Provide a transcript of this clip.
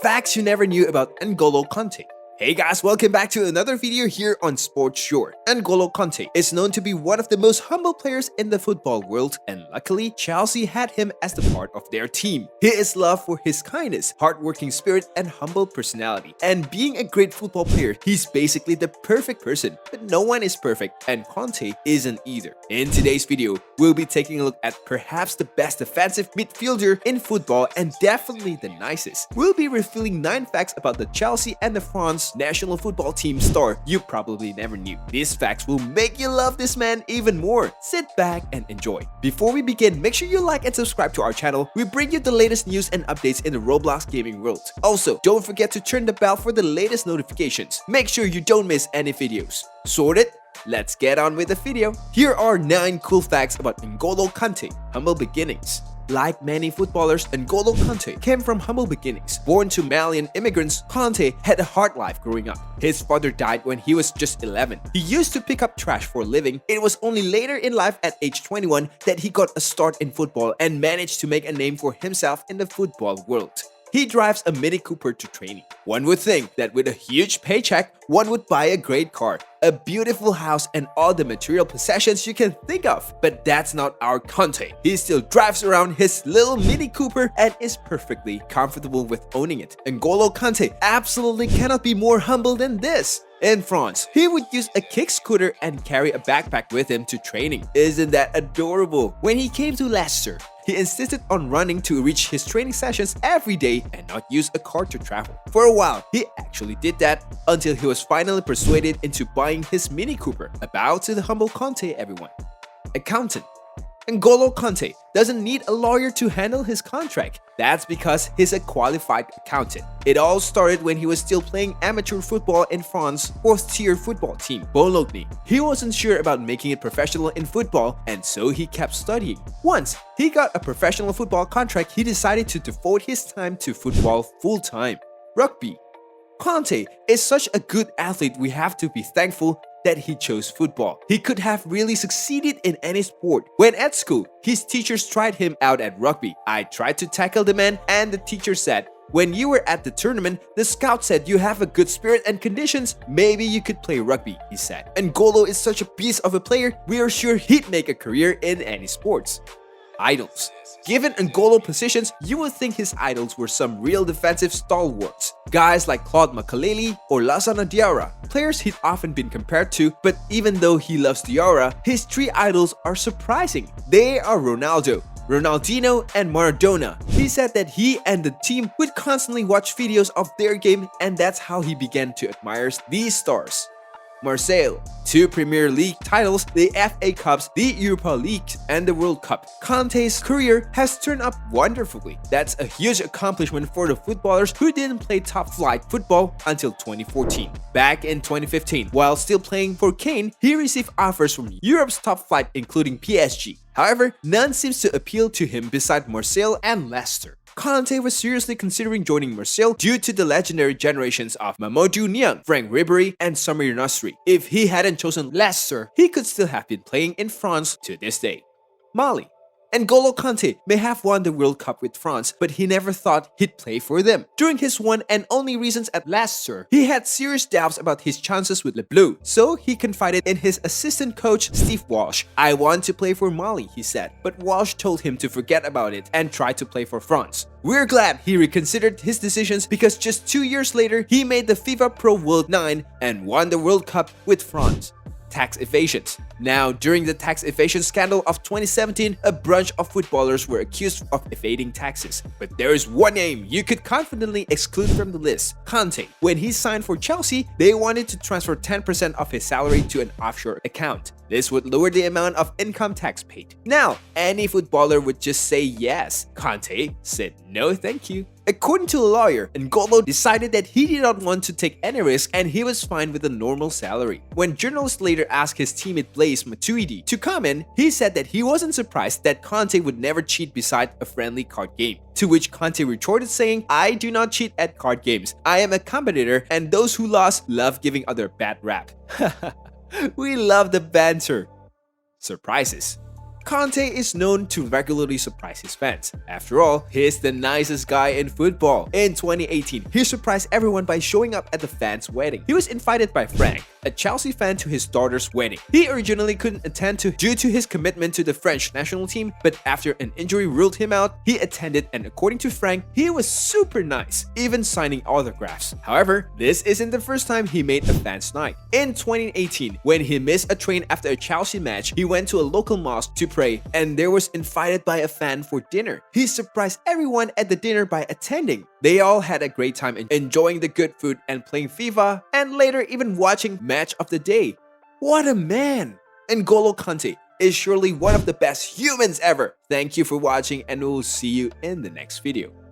Facts you never knew about N'Golo Kante. Hey guys, welcome back to another video here on Sports Short. N'Golo Kante is known to be one of the most humble players in the football world, and luckily Chelsea had him as the part of their team. He is loved for his kindness, hardworking spirit, and humble personality. And being a great football player, he's basically the perfect person. But no one is perfect, and Kante isn't either. In today's video, we'll be taking a look at perhaps the best defensive midfielder in football and definitely the nicest. We'll be revealing 9 facts about the Chelsea and the France national football team star you probably never knew. These facts will make you love this man even more. Sit back and enjoy. Before we begin, make sure you like and subscribe to our channel. We bring you the latest news and updates in the Roblox gaming world. Also, don't forget to turn the bell for the latest notifications. Make sure you don't miss any videos. Sorted? Let's get on with the video. Here are 9 cool facts about N'Golo Kante, humble beginnings. Like many footballers, N'Golo Kante came from humble beginnings. Born to Malian immigrants, Kante had a hard life growing up. His father died when he was just 11. He used to pick up trash for a living. It was only later in life at age 21 that he got a start in football and managed to make a name for himself in the football world. He drives a Mini Cooper to training. One would think that with a huge paycheck, one would buy a great car, a beautiful house, and all the material possessions you can think of. But that's not our Kante. He still drives around his little Mini Cooper and is perfectly comfortable with owning it. N'Golo Kante absolutely cannot be more humble than this. In France, he would use a kick scooter and carry a backpack with him to training. Isn't that adorable? When he came to Leicester, he insisted on running to reach his training sessions every day and not use a car to travel. For a while, he actually did that until he was finally persuaded into buying his Mini Cooper. A bow to the humble Kante, everyone. Accountant. N'Golo Kante doesn't need a lawyer to handle his contract. That's because he's a qualified accountant. It all started when he was still playing amateur football in France's 4th-tier football team, Bologna. He wasn't sure about making it professional in football, and so he kept studying. Once he got a professional football contract, he decided to devote his time to football full-time. Rugby. Kante is such a good athlete, we have to be thankful that he chose football. He could have really succeeded in any sport. When at school, his teachers tried him out at rugby. I tried to tackle the man, and the teacher said, "When you were at the tournament, the scout said you have a good spirit and conditions. Maybe you could play rugby," he said. N'Golo is such a beast of a player, we are sure he'd make a career in any sports. Idols. Given N'Golo positions, you would think his idols were some real defensive stalwarts. Guys like Claude Makelele or Lassana Diarra, players he'd often been compared to, but even though he loves Diarra, his 3 idols are surprising. They are Ronaldo, Ronaldinho, and Maradona. He said that he and the team would constantly watch videos of their game, and that's how he began to admire these stars. Marseille, 2 Premier League titles, the FA Cups, the Europa League, and the World Cup. Kante's career has turned up wonderfully. That's a huge accomplishment for the footballers who didn't play top-flight football until 2014. Back in 2015, while still playing for Kane, he received offers from Europe's top flight including PSG. However, none seems to appeal to him beside Marseille and Leicester. Kante was seriously considering joining Marseille due to the legendary generations of Mamadou Niang, Franck Ribéry, and Samir Nasri. If he hadn't chosen Leicester, he could still have been playing in France to this day. Mali. N'Golo Kante may have won the World Cup with France, but he never thought he'd play for them. During his one and only reasons at Leicester, he had serious doubts about his chances with Le Bleu, so he confided in his assistant coach Steve Walsh. "I want to play for Mali," he said, but Walsh told him to forget about it and try to play for France. We're glad he reconsidered his decisions because just 2 years later, he made the FIFA Pro World 9 and won the World Cup with France. Tax evasions. Now, during the tax evasion scandal of 2017, a bunch of footballers were accused of evading taxes. But there is one name you could confidently exclude from the list: Kante. When he signed for Chelsea, they wanted to transfer 10% of his salary to an offshore account. This would lower the amount of income tax paid. Now, any footballer would just say yes. Kante said no thank you. According to a lawyer, N'Golo decided that he did not want to take any risk and he was fine with a normal salary. When journalists later asked his teammate Blaise Matuidi to comment, he said that he wasn't surprised that Kante would never cheat beside a friendly card game. To which Kante retorted saying, "I do not cheat at card games. I am a competitor and those who lost love giving other bad rap." We love the banter. Surprises. Kante is known to regularly surprise his fans. After all, he's the nicest guy in football. In 2018, he surprised everyone by showing up at the fans' wedding. He was invited by Frank, a Chelsea fan, to his daughter's wedding. He originally couldn't attend due to his commitment to the French national team, but after an injury ruled him out, he attended, and according to Frank, he was super nice, even signing autographs. However, this isn't the first time he made a fans' night. In 2018, when he missed a train after a Chelsea match, he went to a local mosque to pray, and there was invited by a fan for dinner. He surprised everyone at the dinner by attending. They all had a great time enjoying the good food and playing FIFA, and later even watching Match of the Day. What a man! N'Golo Kante is surely one of the best humans ever. Thank you for watching, and we'll see you in the next video.